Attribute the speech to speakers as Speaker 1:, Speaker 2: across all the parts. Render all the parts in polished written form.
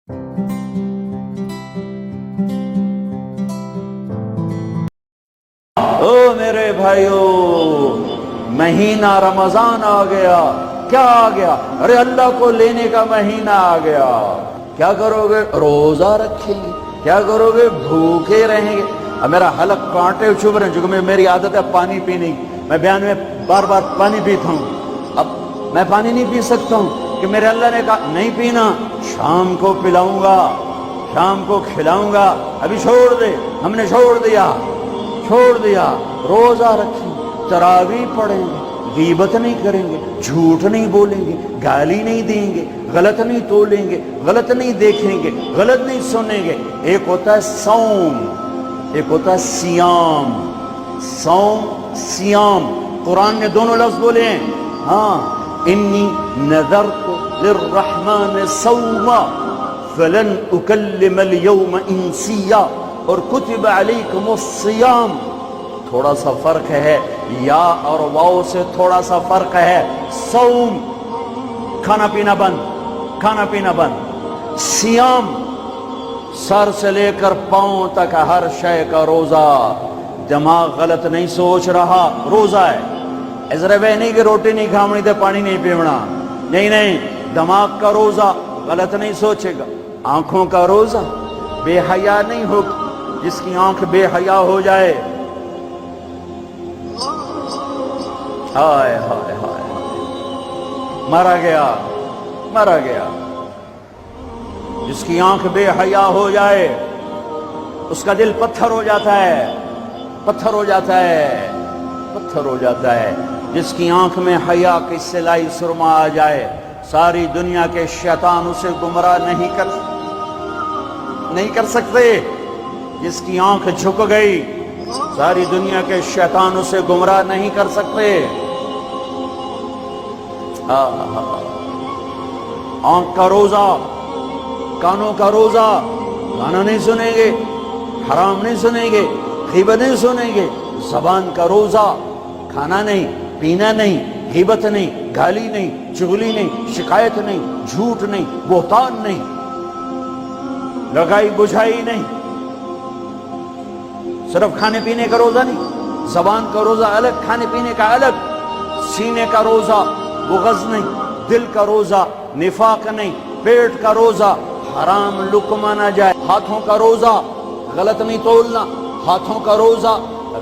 Speaker 1: او میرے بھائیو، مہینہ رمضان آ گیا. کیا آ گیا؟ ارے اللہ کو لینے کا مہینہ آ گیا. کیا کرو گے؟ روزہ رکھیں گے. کیا کرو گے؟ بھوکے رہیں گے. اب میرا حلق کانٹے چبھ رہے ہیں چونکہ میری عادت ہے پانی پینے کی. میں بیان میں بار بار پانی پیتا ہوں. اب میں پانی نہیں پی سکتا ہوں کہ میرے اللہ نے کہا نہیں پینا، شام کو پلاؤں گا، شام کو کھلاؤں گا. ابھی چھوڑ دے. ہم نے چھوڑ دیا. روزہ رکھیں، تراویح پڑھیں گے، غیبت نہیں کریں گے، جھوٹ نہیں بولیں گے، گالی نہیں دیں گے، غلط نہیں تولیں گے، غلط نہیں دیکھیں گے، غلط نہیں سنیں گے. ایک ہوتا ہے صوم، ایک ہوتا ہے سیام. صوم سیام، قرآن نے دونوں لفظ بولے ہیں. ہاں، انی نذرت للرحمن صوما فلن اکلم اليوم انسیا، اور کتب علیکم الصیام. تھوڑا سا فرق ہے، یا اور واو سے تھوڑا سا فرق ہے. صوم کھانا پینا بند، کھانا پینا بند. سیام سر سے لے کر پاؤں تک ہر شے کا روزہ. دماغ غلط نہیں سوچ رہا، روزہ ہے. ازرے بے نہیں کہ روٹی نہیں کھامنی تے پانی نہیں پیونا. نہیں، دماغ کا روزہ غلط نہیں سوچے گا. آنکھوں کا روزہ بے حیا نہیں ہوگا. جس کی آنکھ بے حیا ہو جائے، ہائے ہائے ہائے، مرا گیا. جس کی آنکھ بے حیا ہو جائے اس کا دل پتھر ہو جاتا ہے. جس کی آنکھ میں حیا کی سلائی سرما آ جائے، ساری دنیا کے شیطان اسے گمراہ نہیں کر سکتے. جس کی آنکھ جھک گئی، ساری دنیا کے شیطان اسے گمراہ نہیں کر سکتے. آنکھ کا روزہ، کانوں کا روزہ، گانا نہیں سنیں گے، حرام نہیں سنیں گے، غیبت نہیں سنیں گے. زبان کا روزہ، کھانا نہیں، پینا نہیں، غیبت نہیں، گالی نہیں، چغلی نہیں، شکایت نہیں، جھوٹ نہیں، بہتان نہیں، لگائی بجھائی نہیں. صرف کھانے پینے کا روزہ نہیں، زبان کا روزہ الگ، کھانے پینے کا الگ. سینے کا روزہ بغض نہیں، دل کا روزہ نفاق نہیں، پیٹ کا روزہ حرام لقمہ نہ جائے. ہاتھوں کا روزہ غلط نہیں تولنا، ہاتھوں کا روزہ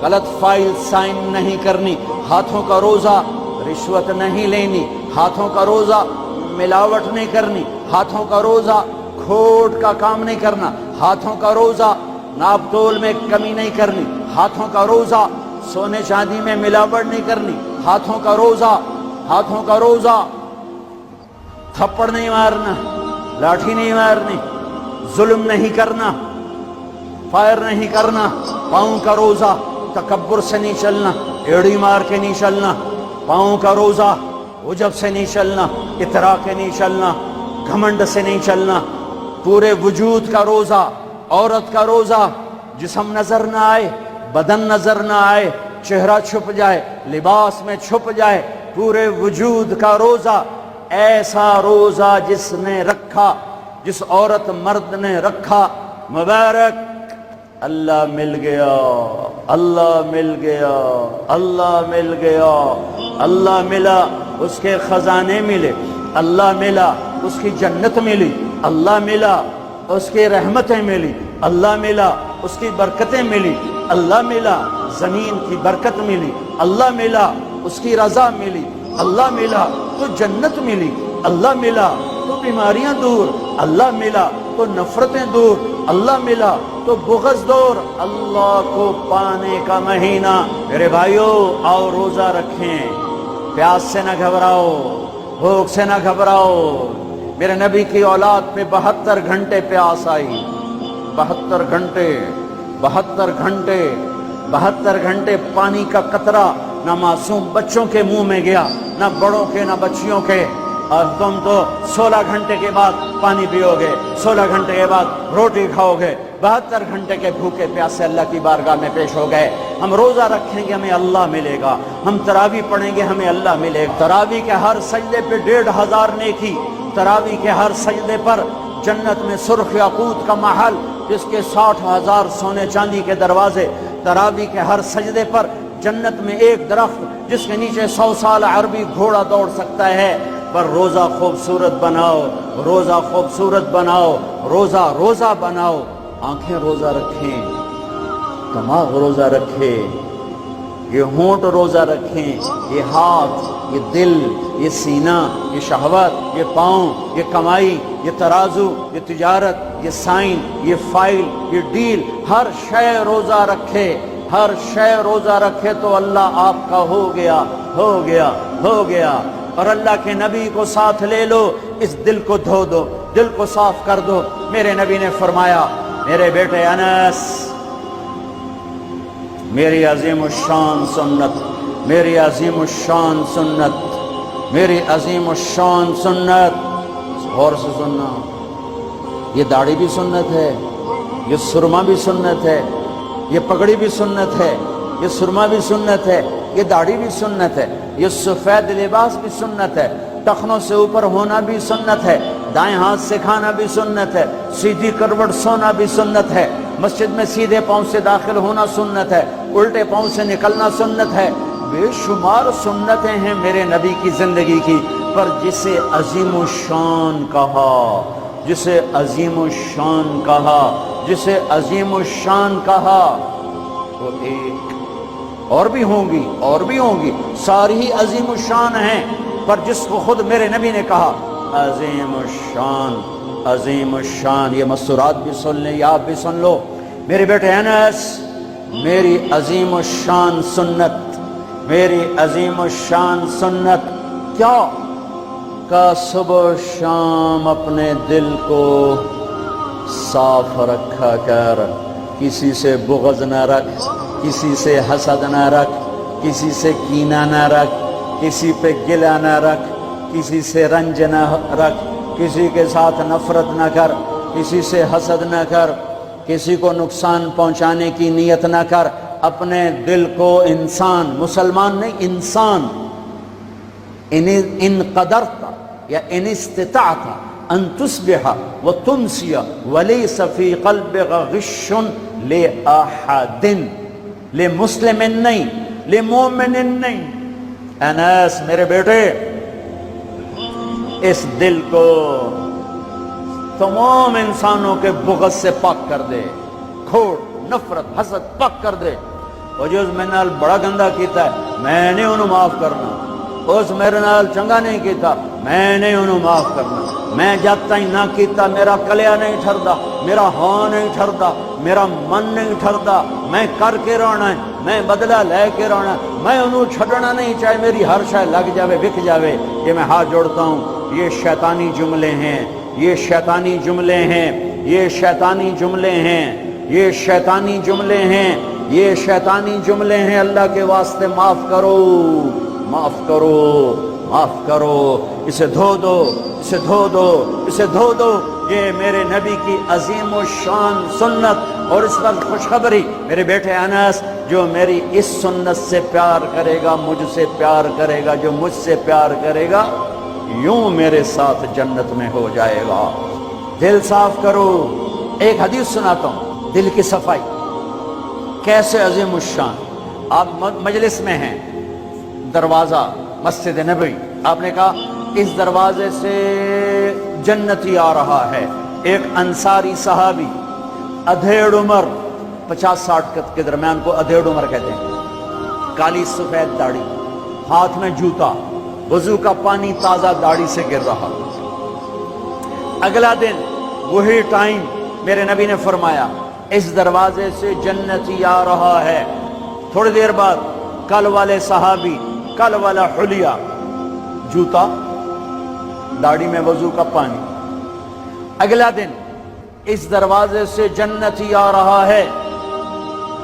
Speaker 1: غلط فائل سائن نہیں کرنی، ہاتھوں کا روزہ رشوت نہیں لینی، ہاتھوں کا روزہ ملاوٹ نہیں کرنی، ہاتھوں کا روزہ کھوٹ کا کام نہیں کرنا، ہاتھوں کا روزہ ناپ تول میں کمی نہیں کرنی، ہاتھوں کا روزہ سونے چاندی میں ملاوٹ نہیں کرنی، ہاتھوں کا روزہ تھپڑ نہیں مارنا، لاٹھی نہیں مارنی، ظلم نہیں کرنا، فائر نہیں کرنا. پاؤں کا روزہ تکبر سے نہیں چلنا، ایڑی مار کے نہیں چلنا. پاؤں کا روزہ عجب سے نہیں چلنا، اطراء کے نہیں چلنا، گھمنڈ سے نہیں چلنا. پورے وجود کا روزہ، عورت کا روزہ جسم نظر نہ آئے، بدن نظر نہ آئے، چہرہ چھپ جائے، لباس میں چھپ جائے. پورے وجود کا روزہ، ایسا روزہ جس نے رکھا، جس عورت مرد نے رکھا، مبارک. اللہ مل گیا، اللہ مل گیا، اللہ مل گیا. اللہ ملا، اس کے خزانے ملے. اللہ ملا، اس کی جنت ملی. اللہ ملا، اس کی رحمتیں ملی. اللہ ملا، اس کی برکتیں ملی. اللہ ملا، زمین کی برکت ملی. اللہ ملا، اس کی رضا ملی. اللہ ملا تو جنت ملی. اللہ ملا تو بیماریاں دور. اللہ ملا تو نفرتیں دور. اللہ ملا تو بغض دور. اللہ کو پانے کا مہینہ. میرے بھائیو، آؤ روزہ رکھیں. پیاس سے نہ گھبراؤ، بھوک سے نہ گھبراؤ. میرے نبی کی اولاد پہ 72 گھنٹے پیاس آئی. 72 گھنٹے 72 گھنٹے پانی کا قطرہ نہ معصوم بچوں کے منہ میں گیا، نہ بڑوں کے، نہ بچیوں کے. اور تم تو 16 گھنٹے کے بعد پانی پیو گے، 16 گھنٹے کے بعد روٹی کھاؤ گے. 72 گھنٹے کے بھوکے پیاسے اللہ کی بارگاہ میں پیش ہو گئے. ہم روزہ رکھیں گے ہمیں اللہ ملے گا، ہم تراویح پڑھیں گے ہمیں اللہ ملے گا. تراویح کے ہر سجدے پہ 1500 نیکی، تراویح کے ہر سجدے پر جنت میں سرخ یاقوت کا محل جس کے 60,000 سونے چاندی کے دروازے، تراوی کے ہر سجدے پر جنت میں ایک درخت جس کے نیچے 100 سال عربی گھوڑا دوڑ سکتا ہے، پر روزہ خوبصورت بناؤ، روزہ خوبصورت بناؤ، روزہ روزہ بناؤ، آنکھیں روزہ رکھیں، دماغ روزہ رکھے، یہ ہونٹ روزہ رکھیں، یہ ہاتھ، یہ دل، یہ سینہ، یہ شہوت، یہ پاؤں، یہ کمائی، یہ ترازو، یہ تجارت، یہ سائن، یہ فائل، یہ ڈیل، ہر شے روزہ رکھے، ہر شے روزہ رکھے تو اللہ آپ کا ہو گیا، ہو گیا، ہو گیا۔ اور اللہ کے نبی کو ساتھ لے لو، اس دل کو دھو دو، دل کو صاف کر دو۔ میرے نبی نے فرمایا، میرے بیٹے انس، میری عظیم الشان سنت، میری عظیم الشان سنت، میری عظیم الشان سنت، غور سے سننا، یہ داڑھی بھی سنت ہے، یہ سرما بھی سنت ہے، یہ پگڑی بھی سنت ہے، یہ سرما بھی سنت ہے، یہ داڑھی بھی سنت ہے، یہ سفید لباس بھی سنت ہے، ٹخنوں سے اوپر ہونا بھی سنت ہے، دائیں ہاتھ سے کھانا بھی سنت ہے، سیدھی کروٹ سونا بھی سنت ہے، مسجد میں سیدھے پاؤں سے داخل ہونا سنت ہے، الٹے پاؤں سے نکلنا سنت ہے۔ بے شمار سنتیں ہیں میرے نبی کی زندگی کی، پر جسے عظیم الشان کہا، جسے عظیم الشان کہا، جسے عظیم الشان کہا، وہ ایک اور بھی ہوں گی، اور بھی ہوں گی، ساری ہی عظیم الشان ہیں، پر جس کو خود میرے نبی نے کہا عظیم الشان، عظیم الشان، یہ مستورات بھی سن لیں یا آپ بھی سن لو۔ میرے بیٹے انس، میری عظیم الشان سنت، میری عظیم الشان سنت کیا؟ کہ صبح و شام اپنے دل کو صاف رکھا کر، کسی سے بغض نہ رکھ، کسی سے حسد نہ رکھ، کسی سے کینہ نہ رکھ، کسی پہ گلہ نہ رکھ، کسی سے رنج نہ رکھ، کسی کے ساتھ نفرت نہ کر، کسی سے حسد نہ کر، کسی کو نقصان پہنچانے کی نیت نہ کر، اپنے دل کو انسان، مسلمان نہیں انسان، ان قدرت یا ان استطاعت ان تصبح وتمسی ولیس فی قلبک غش لأحد، لمسلم نہیں، لمومن نہیں۔ انس میرے بیٹے، اس دل کو تمام انسانوں کے بغض سے پاک کر دے، کھوٹ، نفرت، حسد پاک کر دے۔ اور جو میرے نال بڑا گندہ کیتا ہے میں نے انہوں معاف کرنا، اس میرے نال چنگا نہیں کیتا میں نے انہوں معاف کرنا، میں جب تک نہ کیتا میرا کلیا نہیں ٹھردا، میرا ہاں نہیں ٹھردا، میرا من نہیں ٹھردا، میں کر کے رونا ہے، میں بدلہ لے کے رونا ہے، میں انہوں چھڑنا نہیں، چاہے میری ہر شے لگ جاوے بک جاوے۔ یہ میں ہاتھ جوڑتا ہوں، یہ شیطانی جملے ہیں، یہ شیطانی جملے ہیں، یہ شیطانی جملے ہیں، یہ شیطانی جملے ہیں، یہ شیطانی جملے ہیں۔ اللہ کے واسطے معاف کرو، معاف کرو، معاف کرو، اسے دھو دو، اسے دھو دو، اسے دھو دو۔ یہ میرے نبی کی عظیم الشان سنت، اور اس وقت خوشخبری میرے بیٹے انس، جو میری اس سنت سے پیار کرے گا مجھ سے پیار کرے گا، جو مجھ سے پیار کرے گا یوں میرے ساتھ جنت میں ہو جائے گا۔ دل صاف کرو۔ ایک حدیث سناتا ہوں، دل کی صفائی کیسے عظیم الشان۔ آپ مجلس میں ہیں، دروازہ مسجد نبوی، آپ نے کہا اس دروازے سے جنتی آ رہا ہے۔ ایک انصاری صحابی، ادھیڑ عمر، 50-60 کے درمیان کو ادھیڑ عمر کہتے ہیں، کالی سفید داڑھی، ہاتھ میں جوتا، وضو کا پانی تازہ داڑھی سے گر رہا۔ اگلا دن وہی ٹائم میرے نبی نے فرمایا اس دروازے سے جنتی آ رہا ہے۔ تھوڑی دیر بعد کل والے صحابی، کل والا حلیہ، جوتا، داڑھی میں وضو کا پانی۔ اگلا دن اس دروازے سے جنتی آ رہا ہے،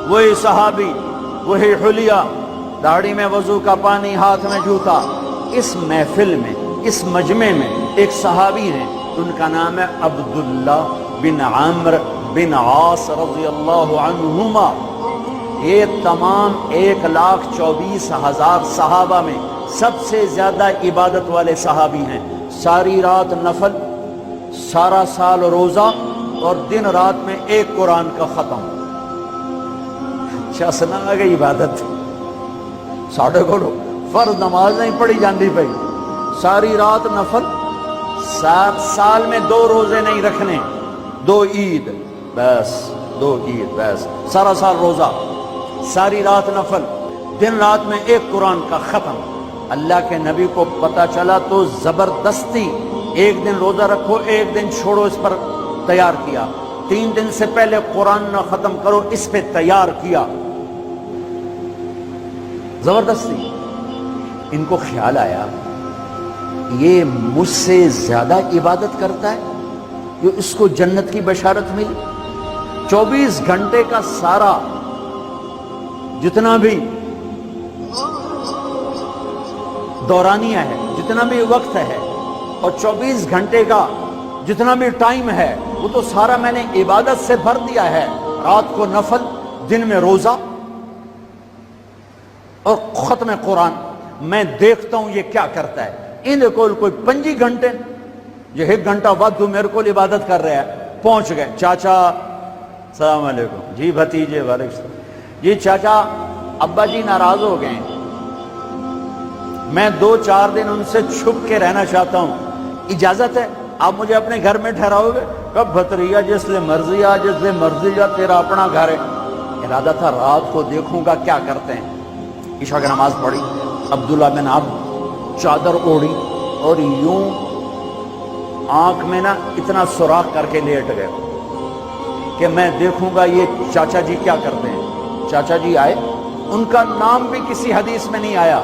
Speaker 1: وہی صحابی، وہی حلیہ، داڑھی میں وضو کا پانی، ہاتھ میں جوتا۔ اس محفل میں، اس مجمع میں ایک صحابی ہیں، ان کا نام ہے عبداللہ بن عمرو بن عاص رضی اللہ عنہما۔ یہ تمام 1,24,000 صحابہ میں سب سے زیادہ عبادت والے صحابی ہیں۔ ساری رات نفل، سارا سال روزہ اور دن رات میں ایک قرآن کا ختم. شاسنا آ گئی عبادت. ساڑھے کو فرض نماز نہیں پڑھی جاندی پئی, ساری رات نفل. 7 سال میں 2 روزے نہیں رکھنے, 2 عید بس, 2 عید بس. سارا سال روزہ, ساری رات نفل, دن رات میں ایک قرآن کا ختم. اللہ کے نبی کو پتا چلا تو زبردستی 1 دن روزہ رکھو 1 دن چھوڑو اس پر تیار کیا. 3 دن سے پہلے قرآن نہ ختم کرو اس پہ تیار کیا, زبردستی. ان کو خیال آیا یہ مجھ سے زیادہ عبادت کرتا ہے, جو اس کو جنت کی بشارت ملی. 24 گھنٹے کا سارا جتنا بھی دورانیہ ہے, جتنا بھی وقت ہے, اور 24 گھنٹے کا جتنا بھی ٹائم ہے, وہ تو سارا میں نے عبادت سے بھر دیا ہے. رات کو نفل, دن میں روزہ اور ختم قرآن. میں دیکھتا ہوں یہ کیا کرتا ہے. ان کو کوئی 25 گھنٹے, جو 1 گھنٹہ بعد تو میرے کو عبادت کر رہا ہے. پہنچ گئے, چاچا السلام علیکم, جی بھتیجے وعلیکم السلام, جی چاچا ابا جی ناراض ہو گئے, میں 2-4 دن ان سے چھپ کے رہنا چاہتا ہوں, اجازت ہے آپ مجھے اپنے گھر میں ٹھہراؤ گے؟ کب بھتریا جس لئے مرضی آ, جس لئے مرضی جا, تیرا اپنا گھر ہے. ارادہ تھا رات کو دیکھوں گا کیا کرتے ہیں. عشاء کی نماز پڑھی, عبداللہ بن عبد چادر اوڑھی اور یوں آنکھ میں نا اتنا سوراخ کر کے لیٹ گئے کہ میں دیکھوں گا یہ چاچا جی کیا کرتے ہیں. چاچا جی آئے, ان کا نام بھی کسی حدیث میں نہیں آیا,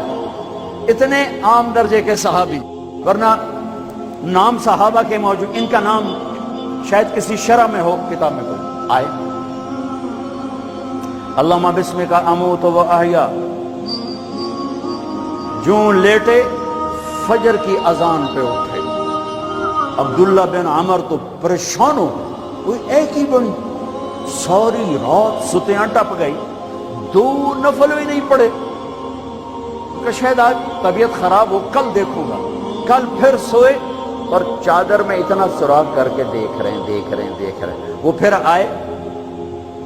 Speaker 1: اتنے عام درجے کے صحابی, ورنہ نام صحابہ کے موجود, ان کا نام شاید کسی شرح میں ہو, کتاب میں کوئی. آئے, اللہم بسمک اموت و احیا, جوں لیٹے فجر کی اذان پہ اٹھے. عبداللہ بن عمر تو پریشان ہو, کوئی ایک ہی بن, ساری رات ستیاں ٹپ گئی, 2 نفل بھی نہیں پڑے کہ شاید آج طبیعت خراب ہو, کل دیکھوں گا. کل پھر سوئے اور چادر میں اتنا سراغ کر کے دیکھ رہے ہیں. وہ پھر آئے,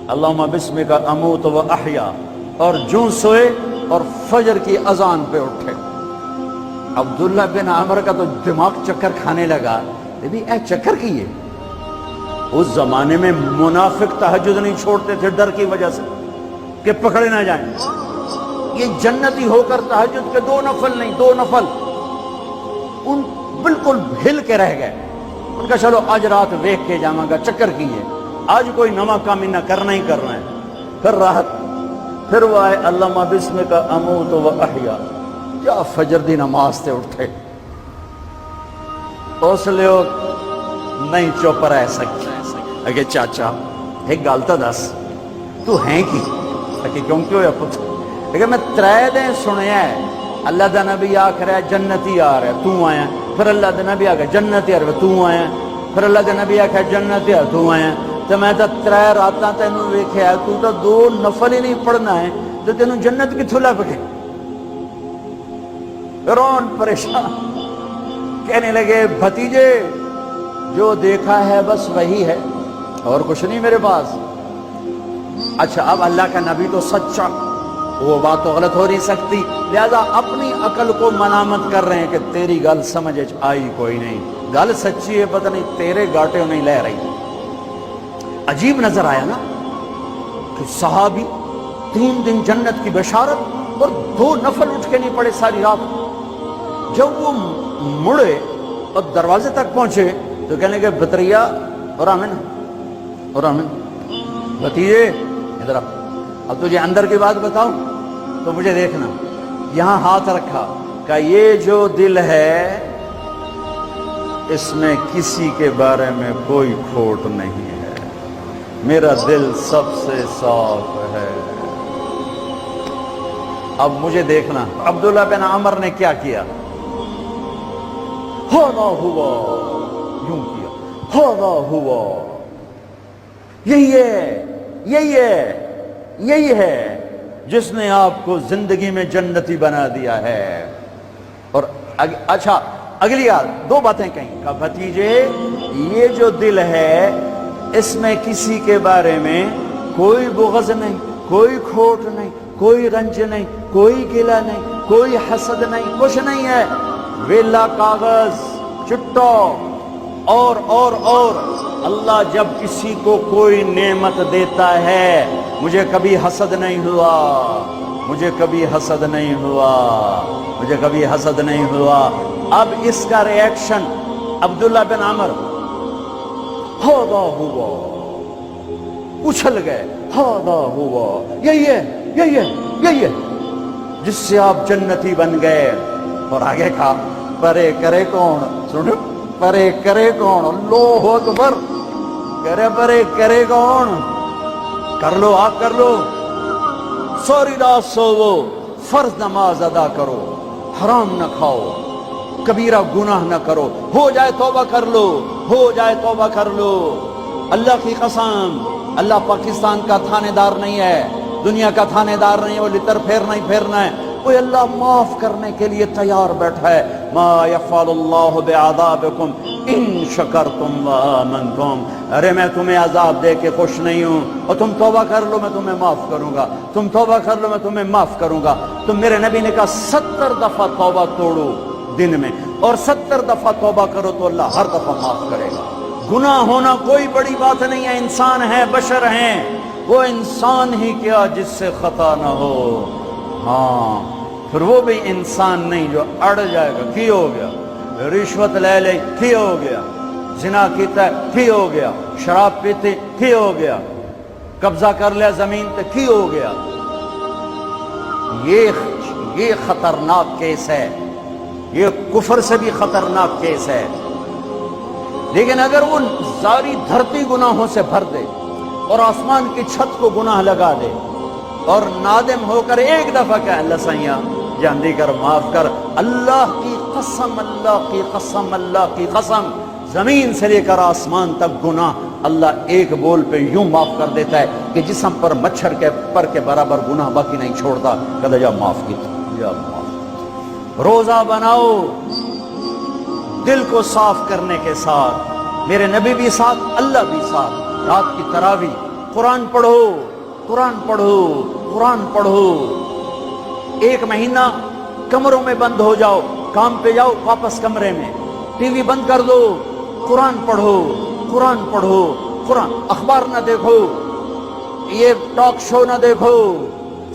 Speaker 1: اللہم بسمک اموت و احیا, اور جوں سوئے اور فجر کی اذان پہ اٹھے. عبداللہ بن عمر کا تو دماغ چکر کھانے لگا, اے چکر کی ہے. اس زمانے میں منافق تہجد نہیں چھوڑتے تھے ڈر کی وجہ سے کہ پکڑے نہ جائیں. یہ جنتی ہو کر تہجد کے 2 نفل نہیں, 2 نفل. ان بالکل ہل کے رہ گئے. ان کا چلو آج رات ویکھ کے جاواں گا, چکر کی ہے, آج کوئی نواں کام نہ کرنا ہی کرنا ہے. پھر راحت, پھر وہ آئے, اللہم بسمک اموت و احیا, کیا فجر دی نماز تے اٹھے. اس لیے نہیں چپ رہ سکتے. اگے چاچا ایک گل تو دس, تو ہیں کی کہ کیوں ہویا پتر. لیکن میں 3 دن سنیا ہے اللہ دا نبی آکھ رہا ہے جنتی آ رہا ہے, تو آیا. پھر اللہ دا نبی آکھ جنتی آ رہا ہے, تو آیا. پھر اللہ دا نبی آکھ جنتی آ رہا ہے, تو آیا. تو میں تو 3 راتاں تینوں ویکھیا, تو 2 نفل ہی نہیں پڑھنا ہے, تو تینوں جنت کتھوں لب گئی. رون پریشان, کہنے لگے بھتیجے جو دیکھا ہے بس وہی ہے, اور کچھ نہیں میرے پاس. اچھا اب اللہ کا نبی تو سچا, وہ بات تو غلط ہو نہیں سکتی, لہذا اپنی عقل کو ملامت کر رہے ہیں کہ تیری گل سمجھ آئی کوئی نہیں, گل سچی ہے, پتہ نہیں تیرے گاٹے نہیں لے رہی. عجیب نظر آیا نا کہ صحابی 3 دن جنت کی بشارت اور 2 نفل اٹھ کے نہیں پڑے ساری رات. جب وہ مڑے اور دروازے تک پہنچے تو کہنے لگے بطریا اور آمن, اور آمن, بھتیجے ادھر اب تجھے اندر کی بات بتاؤں تو مجھے دیکھنا. یہاں ہاتھ رکھا, کہ یہ جو دل ہے اس میں کسی کے بارے میں کوئی کھوٹ نہیں ہے, میرا دل سب سے صاف ہے. اب مجھے دیکھنا. عبداللہ بن عمر نے کیا کیا, ہوا ہوا یوں کیا, ہوا ہوا, یہی ہے, یہی ہے, یہی ہے جس نے آپ کو زندگی میں جنتی بنا دیا ہے. اور اچھا اگلی آیت دو باتیں کہیں کہ بھتیجے یہ جو دل ہے اس میں کسی کے بارے میں کوئی بغض نہیں، کوئی کھوٹ نہیں، کوئی رنج نہیں، کوئی گلہ نہیں، کوئی حسد نہیں، کچھ نہیں ہے، ویلا کاغذ چٹا اور اللہ جب کسی کو کوئی نعمت دیتا ہے، مجھے کبھی حسد نہیں ہوا، مجھے کبھی حسد نہیں ہوا، مجھے کبھی حسد نہیں ہوا۔ اب اس کا ریاکشن عبداللہ بن عمر ہادا ہوا، اچھل گئے، ہادا ہوا، یہی ہے جس سے آپ جنتی بن گئے۔ اور آگے کہا پرے کرے کون، سنو پرے کرے کون، اللہ اکبر، کرے پرے کرے کون، کر لو آپ کر لو، سوری رات سوو، فرض نماز ادا کرو، حرام نہ کھاؤ، کبیرہ گناہ نہ کرو، ہو جائے توبہ کر لو، ہو جائے توبہ کر لو۔ اللہ کی قسم اللہ پاکستان کا تھانے دار نہیں ہے، دنیا کا تھانے دار نہیں ہے، وہ لتر پھیرنا ہی پھیرنا ہے، کوئی اللہ معاف کرنے کے لیے تیار بیٹھا ہے۔ ما یفعل اللہ بعذابکم ان شکرتم وآمنتم، ارے میں تمہیں عذاب دے کے خوش نہیں ہوں، اور تم توبہ کر لو میں تمہیں معاف کروں گا، تم توبہ کر لو میں تمہیں معاف کروں گا۔ تو میرے نبی نے کہا 70 دفعہ توبہ توڑو دن میں، اور 70 دفعہ توبہ کرو تو اللہ ہر دفعہ معاف کرے گا۔ گناہ ہونا کوئی بڑی بات نہیں ہے، انسان ہے، بشر ہیں، وہ انسان ہی کیا جس سے خطا نہ ہو، ہاں پھر وہ بھی انسان نہیں جو اڑ جائے گا، کی ہو گیا، رشوت لے لے کی ہو گیا، زنا کیتا ہے کی ہو گیا، شراب پیتے کی ہو گیا، قبضہ کر لیا زمین پہ کی ہو گیا۔ یہ خطرناک کیس ہے، یہ کفر سے بھی خطرناک کیس ہے۔ لیکن اگر وہ ساری دھرتی گناہوں سے بھر دے اور آسمان کی چھت کو گناہ لگا دے اور نادم ہو کر ایک دفعہ کہ اللہ سیاں جاندی کر معاف کر، اللہ کی قسم، اللہ کی قسم، اللہ کی قسم، زمین سے لے کر آسمان تک گناہ اللہ ایک بول پہ یوں معاف کر دیتا ہے کہ جسم پر مچھر کے پر کے برابر گناہ باقی نہیں چھوڑتا، کہتا جا معاف کی، جا معاف۔ روزہ بناؤ دل کو صاف کرنے کے ساتھ، میرے نبی بھی ساتھ، اللہ بھی ساتھ، رات کی تراویح، قرآن پڑھو، قرآن پڑھو، قرآن پڑھو، ایک مہینہ کمروں میں بند ہو جاؤ، کام پہ جاؤ واپس کمرے میں، ٹی وی بند کر دو، قرآن پڑھو، قرآن پڑھو، قرآن، اخبار نہ دیکھو، یہ ٹاک شو نہ دیکھو،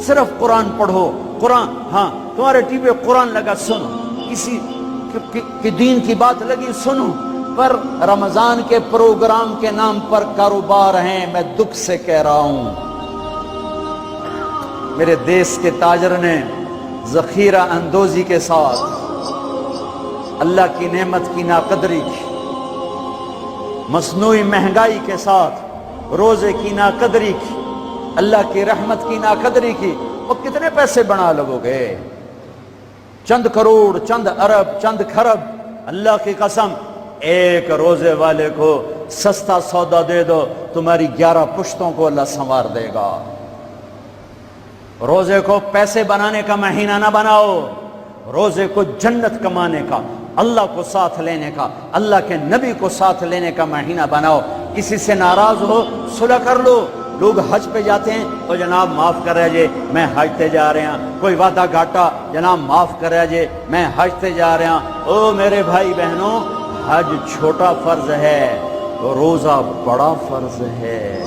Speaker 1: صرف قرآن پڑھو۔ قرآن، ہاں تمہارے ٹی وی قرآن لگا سنو، کسی کی دین کی بات لگی سنو، پر رمضان کے پروگرام کے نام پر کاروبار ہیں، میں دکھ سے کہہ رہا ہوں۔ میرے دیس کے تاجر نے ذخیرہ اندوزی کے ساتھ اللہ کی نعمت کی ناقدری کی، مصنوعی مہنگائی کے ساتھ روزے کی ناقدری کی، اللہ کی رحمت کی ناقدری کی، وہ کتنے پیسے بنا لگو گے؟ چند کروڑ، چند ارب، چند کھرب۔ اللہ کی قسم ایک روزے والے کو سستا سودا دے دو، تمہاری 11 پشتوں کو اللہ سنوار دے گا۔ روزے کو پیسے بنانے کا مہینہ نہ بناؤ، روزے کو جنت کمانے کا، اللہ کو ساتھ لینے کا، اللہ کے نبی کو ساتھ لینے کا مہینہ بناؤ۔ کسی سے ناراض ہو صلح کر لو۔ لوگ حج پہ جاتے ہیں، او جناب معاف کر رہے میں حج تے جا رہے ہیں، کوئی وعدہ گھاٹا، جناب معاف کر رہے میں حج تے جا رہے ہیں۔ او میرے بھائی بہنوں، حج چھوٹا فرض ہے، روزہ بڑا فرض ہے۔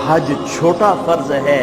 Speaker 1: حج چھوٹا فرض ہے،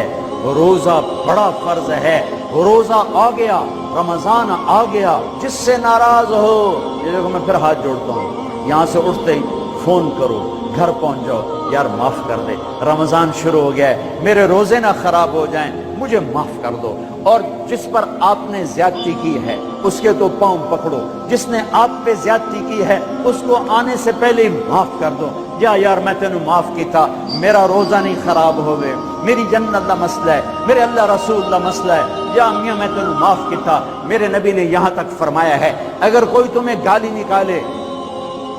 Speaker 1: روزہ بڑا فرض ہے۔ روزہ آ گیا، رمضان آ گیا، جس سے ناراض ہو، یہ دیکھو میں پھر ہاتھ جوڑتا ہوں، یہاں سے اٹھتے ہی فون کرو، گھر پہنچ جاؤ، یار معاف کر دے، رمضان شروع ہو گیا ہے، میرے روزے نہ خراب ہو جائیں، مجھے معاف کر دو۔ اور جس پر آپ نے زیادتی کی ہے اس کے تو پاؤں پکڑو، جس نے آپ پہ زیادتی کی ہے اس کو آنے سے پہلے ہی معاف کر دو۔ یا یار میں تینوں معاف کیتا، میرا روزہ نہیں خراب ہوئے، میری جنت دا مسئلہ ہے، میرے اللہ رسول دا مسئلہ ہے، یا میاں میں تینوں معاف کیتا۔ میرے نبی نے یہاں تک فرمایا ہے اگر کوئی تمہیں گالی نکالے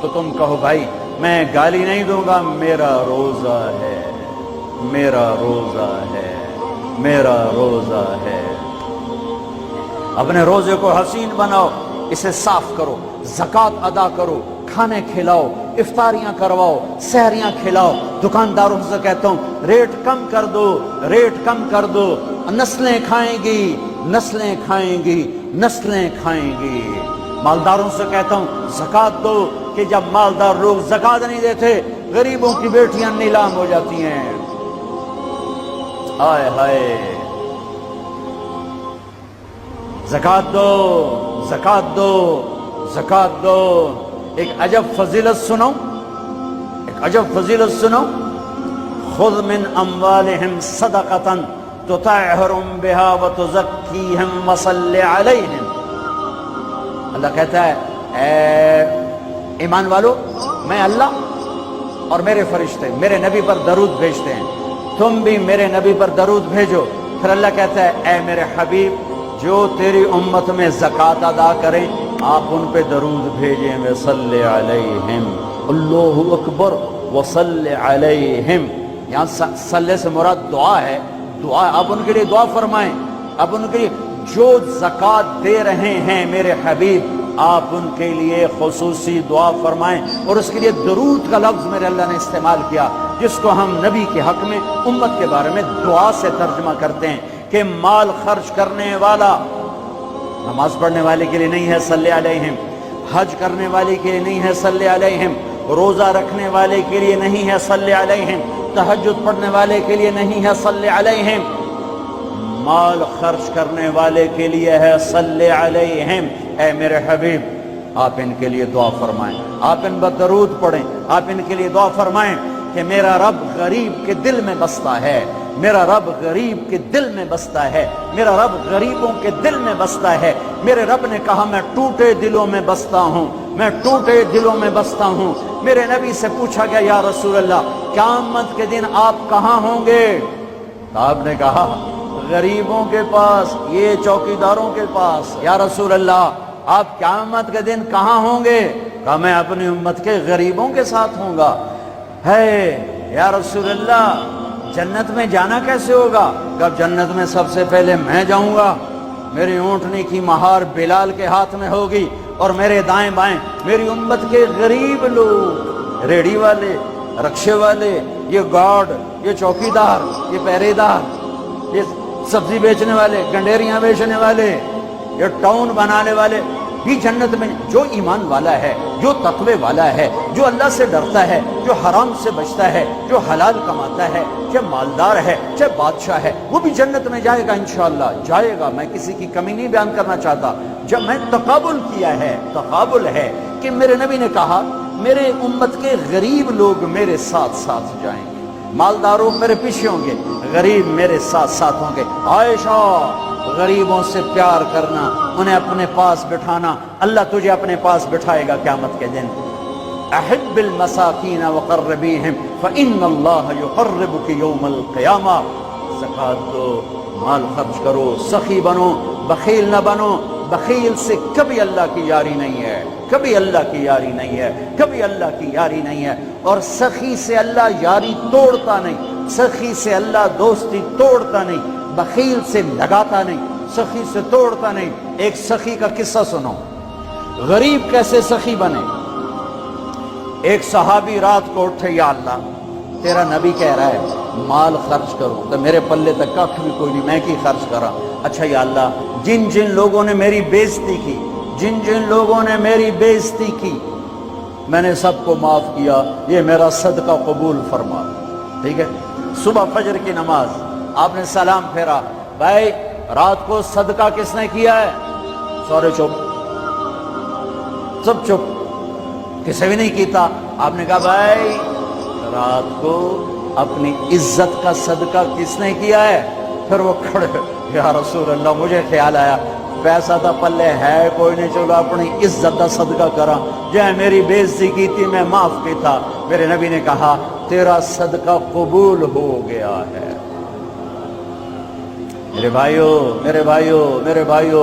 Speaker 1: تو تم کہو بھائی میں گالی نہیں دوں گا، میرا روزہ ہے، میرا روزہ ہے، میرا روزہ ہے۔ اپنے روزے کو حسین بناؤ، اسے صاف کرو، زکات ادا کرو، کھانے کھلاؤ، افطاریاں کرواؤ، سحریاں کھلاؤ۔ دکانداروں سے کہتا ہوں ریٹ کم کر دو، ریٹ کم کر دو، نسلیں کھائیں گی، نسلیں کھائیں گی، نسلیں کھائیں گی۔ مالداروں سے کہتا ہوں زکات دو، کہ جب مالدار لوگ زکات نہیں دیتے غریبوں کی بیٹیاں نیلام ہو جاتی ہیں۔ ہائے ہائے، زکات دو، زکات دو، زکات دو۔ ایک عجب فضیلت سنو، ایک عجب فضیلت سنو۔ خذ من اموالہم صدقۃ تطہرہم بہا وتزکیہم وصلی علیہم۔ اللہ کہتا ہے اے ایمان والو، میں اللہ اور میرے فرشتے میرے نبی پر درود بھیجتے ہیں، تم بھی میرے نبی پر درود بھیجو۔ پھر اللہ کہتا ہے اے میرے حبیب، جو تیری امت میں زکوٰۃ ادا کریں آپ ان پہ درود بھیجیں، وصلی علیہم، اللہ اکبر، وصلی علیہم۔ یہاں صلی سے مراد دعا ہے، دعا، آپ ان کے لیے دعا فرمائیں، آپ ان کے لیے جو زکوٰۃ دے رہے ہیں میرے حبیب آپ ان کے لیے خصوصی دعا فرمائیں۔ اور اس کے لیے درود کا لفظ میرے اللہ نے استعمال کیا، جس کو ہم نبی کے حق میں امت کے بارے میں دعا سے ترجمہ کرتے ہیں، کہ مال خرچ کرنے والا نماز پڑھنے والے کے لیے نہیں ہے صلی علیہم، حج کرنے والے کے لیے نہیں ہے صلی علیہم، روزہ رکھنے والے کے لیے نہیں ہے صلی علیہم، تہجد پڑھنے والے کے لیے نہیں ہے صلی علیہم، مال خرچ کرنے والے کے لیے ہے صلی علیہم۔ اے میرے حبیب آپ ان کے لیے دعا فرمائیں، آپ ان پر درود پڑھیں، آپ ان کے لیے دعا فرمائیں کہ میرا رب غریب کے دل میں بستا ہے، میرا رب غریب کے دل میں بستا ہے، میرا رب غریبوں کے دل میں بستا ہے۔ میرے رب نے کہا میں ٹوٹے دلوں میں بستا ہوں، میں ٹوٹے دلوں میں بستا ہوں۔ میرے نبی سے پوچھا گیا یا رسول اللہ قیامت کے دن آپ کہاں ہوں گے؟ تو آپ نے کہا غریبوں کے پاس، یہ چوکیداروں کے پاس۔ یا رسول اللہ آپ قیامت کے دن کہاں ہوں گے؟ کہا میں اپنی امت کے غریبوں کے ساتھ ہوں گا۔ ہے یا رسول اللہ جنت میں جانا کیسے ہوگا؟ کہا جنت میں سب سے پہلے میں جاؤں گا، میری اونٹنی کی مہار بلال کے ہاتھ میں ہوگی، اور میرے دائیں بائیں میری امت کے غریب لوگ، ریڑھی والے، رکشے والے، یہ گارڈ، یہ چوکیدار، یہ پہرے دار، یہ سبزی بیچنے والے، گنڈیریاں بیچنے والے، یہ ٹاؤن بنانے والے بھی جنت میں۔ جو ایمان والا ہے، جو تقوی والا ہے، جو اللہ سے ڈرتا ہے، جو حرام سے بچتا ہے، جو حلال کماتا ہے، چاہے مالدار ہے چاہے بادشاہ ہے، وہ بھی جنت میں جائے گا انشاءاللہ، جائے گا۔ میں کسی کی کمی نہیں بیان کرنا چاہتا، جب میں تقابل کیا ہے، تقابل ہے کہ میرے نبی نے کہا میرے امت کے غریب لوگ میرے ساتھ ساتھ جائیں گے، مالداروں میرے پیچھے ہوں گے، غریب میرے ساتھ ساتھ ہوں گے۔ عائشہ غریبوں سے پیار کرنا، انہیں اپنے پاس بٹھانا، اللہ تجھے اپنے پاس بٹھائے گا قیامت کے دن۔ احب المساکین وقربیہم فإن اللہ یقربک یوم القیامہ۔ زکوٰۃ دو، مال خرچ کرو، سخی بنو، بخیل نہ بنو۔ بخیل سے کبھی اللہ کی یاری نہیں ہے، کبھی اللہ کی یاری نہیں ہے، کبھی اللہ کی یاری نہیں ہے۔ اور سخی سے اللہ یاری توڑتا نہیں، سخی سے اللہ دوستی توڑتا نہیں، بخیل سے لگاتا نہیں، سخی سے توڑتا نہیں۔ ایک سخی کا قصہ سنو، غریب کیسے سخی بنے۔ ایک صحابی رات کو اٹھے، یا اللہ تیرا نبی کہہ رہا ہے مال خرچ کرو، تو میرے پلے تک کھ بھی کوئی نہیں، میں کی خرچ کرا۔ اچھا یا اللہ جن جن لوگوں نے میری بےزتی کی، جن جن لوگوں نے میری بےزتی کی، میں نے سب کو معاف کیا، یہ میرا صدقہ قبول فرما۔ ٹھیک ہے، صبح فجر کی نماز آپ نے سلام پھیرا، بھائی رات کو صدقہ کس نے کیا ہے؟ سارے چپ، سب چپ، کسی بھی نہیں کیتا۔ آپ نے کہا بھائی رات کو اپنی عزت کا صدقہ کس نے کیا ہے؟ پھر وہ کھڑے، یا رسول اللہ مجھے خیال آیا پیسہ تھا پلے ہے کوئی نہیں، چلو اپنی عزت کا صدقہ کرا، جہاں میری بےزتی کی تھی میں معاف کی تھا۔ میرے نبی نے کہا تیرا صدقہ قبول ہو گیا ہے۔ میرے بھائیو، میرے بھائیو، میرے بھائیو،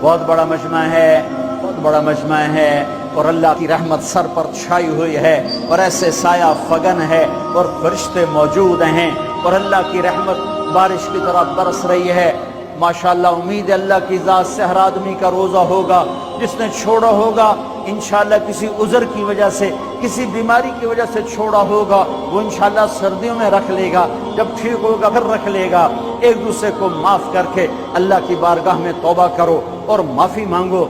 Speaker 1: بہت بڑا مجمع ہے، بہت بڑا مجمع ہے، اور اللہ کی رحمت سر پر چھائی ہوئی ہے، اور ایسے سایہ فگن ہے، اور فرشتے موجود ہیں، اور اللہ کی رحمت بارش کی طرح برس رہی ہے۔ ماشاءاللہ امید اللہ کی ذات سے ہر آدمی کا روزہ ہوگا، جس نے چھوڑا ہوگا انشاءاللہ کسی عذر کی وجہ سے، کسی بیماری کی وجہ سے چھوڑا ہوگا، وہ انشاءاللہ سردیوں میں رکھ لے گا، جب ٹھیک ہوگا پھر رکھ لے گا۔ ایک دوسرے کو معاف کر کے اللہ کی بارگاہ میں توبہ کرو اور معافی مانگو۔